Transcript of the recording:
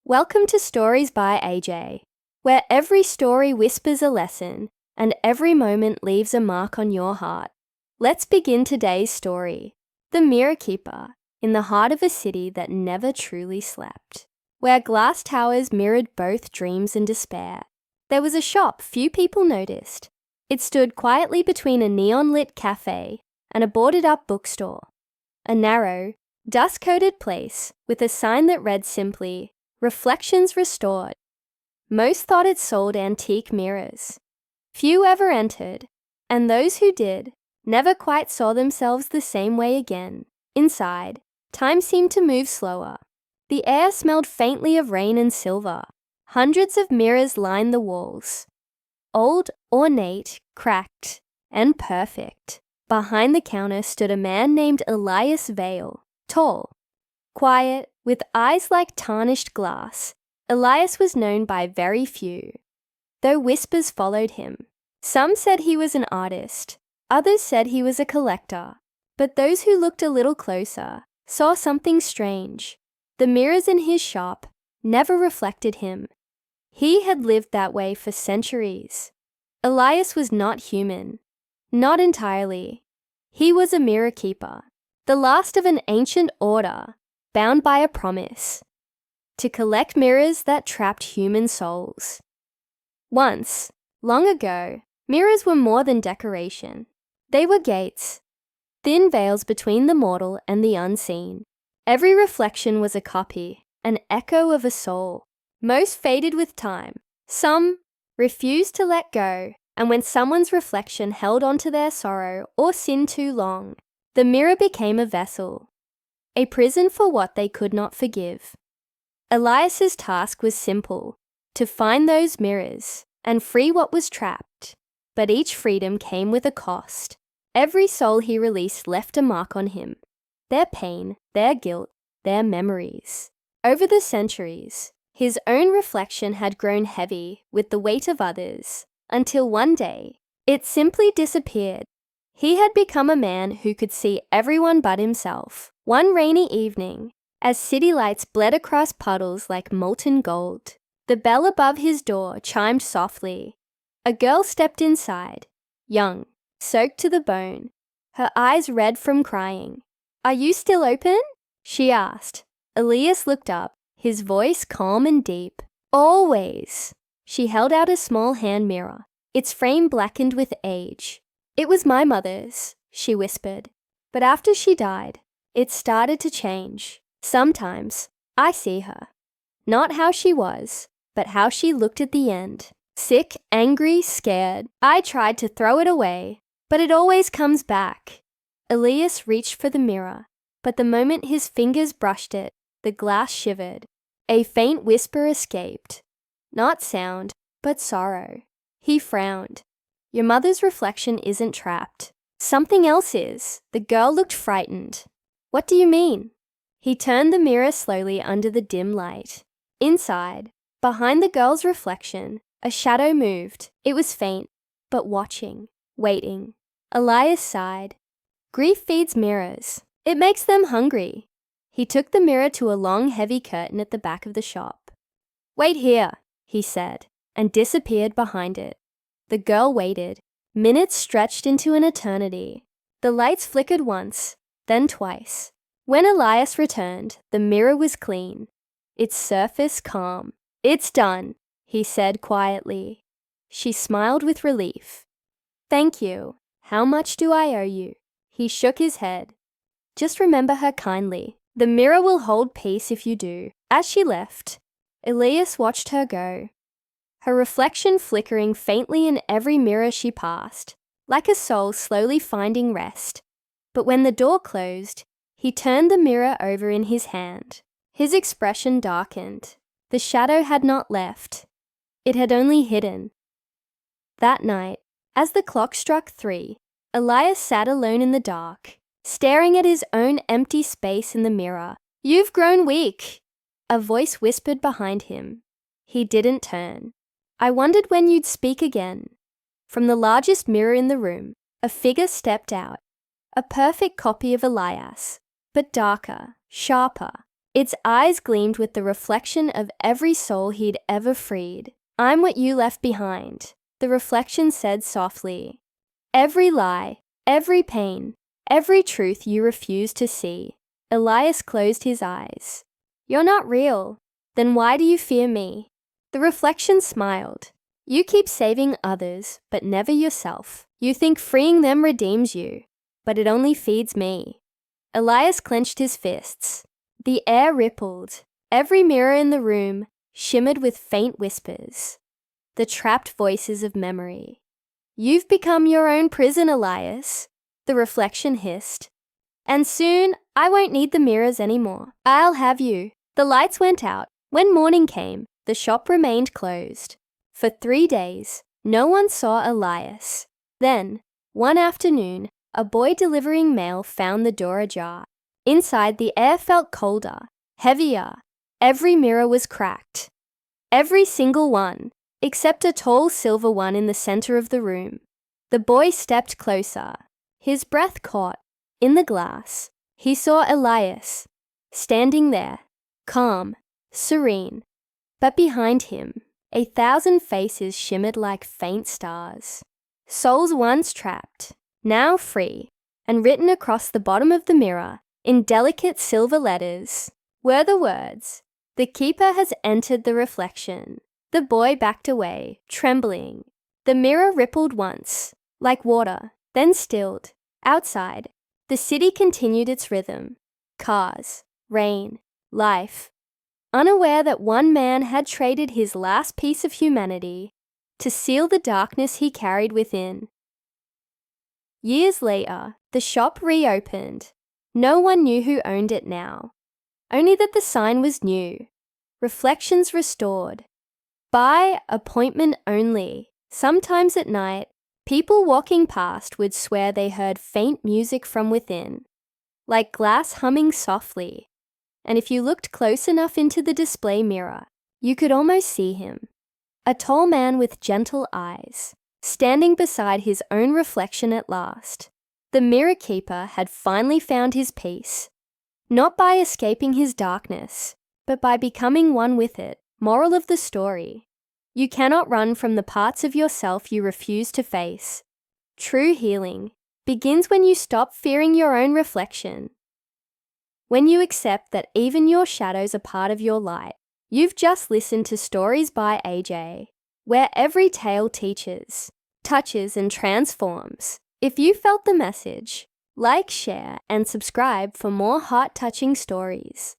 Welcome to Stories by AJ, where every story whispers a lesson and every moment leaves a mark on your heart. Let's begin today's story, The Mirrorkeeper, in the heart of a city that never truly slept. Where glass towers mirrored both dreams and despair, there was a shop few people noticed. It stood quietly between a neon-lit cafe and a boarded-up bookstore. A narrow, dust-coated place with a sign that read simply, "Reflections Restored." Most thought it sold antique mirrors. Few ever entered, and those who did never quite saw themselves the same way again. Inside, time seemed to move slower. The air smelled faintly of rain and silver. Hundreds of mirrors lined the walls. Old, ornate, cracked, and perfect. Behind the counter stood a man named Elias Vale, tall, quiet, with eyes like tarnished glass. Elias was known by very few, though whispers followed him. Some said he was an artist, others said he was a collector, but those who looked a little closer saw something strange. The mirrors in his shop never reflected him. He had lived that way for centuries. Elias was not human. Not entirely. He was a mirror keeper, the last of an ancient order, bound by a promise to collect mirrors that trapped human souls. Once, long ago, mirrors were more than decoration. They were gates, thin veils between the mortal and the unseen. Every reflection was a copy, an echo of a soul. Most faded with time. Some refused to let go, and when someone's reflection held onto their sorrow or sin too long, the mirror became a vessel, a prison for what they could not forgive. Elias's task was simple, to find those mirrors and free what was trapped. But each freedom came with a cost. Every soul he released left a mark on him. Their pain, their guilt, their memories. Over the centuries, his own reflection had grown heavy with the weight of others, until one day, it simply disappeared. He had become a man who could see everyone but himself. One rainy evening, as city lights bled across puddles like molten gold, the bell above his door chimed softly. A girl stepped inside, young, soaked to the bone, her eyes red from crying. "Are you still open?" she asked. Elias looked up, his voice calm and deep. "Always." She held out a small hand mirror, its frame blackened with age. "It was my mother's," she whispered. "But after she died, it started to change. Sometimes I see her. Not how she was, but how she looked at the end. Sick, angry, scared. I tried to throw it away, but it always comes back." Elias reached for the mirror, but the moment his fingers brushed it, the glass shivered. A faint whisper escaped. Not sound, but sorrow. He frowned. "Your mother's reflection isn't trapped. Something else is." The girl looked frightened. "What do you mean?" He turned the mirror slowly under the dim light. Inside, behind the girl's reflection, a shadow moved. It was faint, but watching, waiting. Elias sighed. Grief feeds mirrors. It makes them hungry. He took the mirror to a long, heavy curtain at the back of the shop. "Wait here," he said, and disappeared behind it. The girl waited. Minutes stretched into an eternity. The lights flickered once, then twice. When Elias returned, the mirror was clean, its surface calm. "It's done," he said quietly. She smiled with relief. "Thank you. How much do I owe you?" He shook his head. "Just remember her kindly. The mirror will hold peace if you do." As she left, Elias watched her go, her reflection flickering faintly in every mirror she passed, like a soul slowly finding rest. But when the door closed, he turned the mirror over in his hand. His expression darkened. The shadow had not left. It had only hidden. That night, as the clock struck 3, Elias sat alone in the dark, staring at his own empty space in the mirror. "You've grown weak," a voice whispered behind him. He didn't turn. "I wondered when you'd speak again." From the largest mirror in the room, a figure stepped out, a perfect copy of Elias, but darker, sharper, Its eyes gleamed with the reflection of every soul he'd ever freed. "I'm what you left behind," the reflection said softly. "Every lie, every pain, every truth you refused to see." Elias closed his eyes. "You're not real. Then why do you fear me?" The reflection smiled. "You keep saving others, but never yourself. You think freeing them redeems you, but it only feeds me." Elias clenched his fists. The air rippled. Every mirror in the room shimmered with faint whispers, the trapped voices of memory. "You've become your own prison, Elias," the reflection hissed. "And soon I won't need the mirrors anymore. I'll have you." The lights went out. When morning came, the shop remained closed. For 3 days, no one saw Elias. Then, one afternoon, a boy delivering mail found the door ajar. Inside, the air felt colder, heavier. Every mirror was cracked. Every single one, except a tall silver one in the center of the room. The boy stepped closer. His breath caught. In the glass, he saw Elias, standing there, calm, serene. But behind him, 1,000 faces shimmered like faint stars. Souls once trapped, now free, and written across the bottom of the mirror, in delicate silver letters, were the words, "The keeper has entered the reflection." The boy backed away, trembling. The mirror rippled once, like water, then stilled. Outside, the city continued its rhythm. Cars, rain, life. Unaware that one man had traded his last piece of humanity to seal the darkness he carried within. Years later, the shop reopened. No one knew who owned it now, only that the sign was new. Reflections restored. By appointment only. Sometimes at night, people walking past would swear they heard faint music from within, like glass humming softly. And if you looked close enough into the display mirror, you could almost see him. A tall man with gentle eyes, standing beside his own reflection at last. The Mirrorkeeper had finally found his peace, not by escaping his darkness, but by becoming one with it. Moral of the story: you cannot run from the parts of yourself you refuse to face. True healing begins when you stop fearing your own reflection. When you accept that even your shadows are part of your light. You've just listened to Stories by AJ, where every tale teaches, touches, and transforms. If you felt the message, like, share, and subscribe for more heart-touching stories.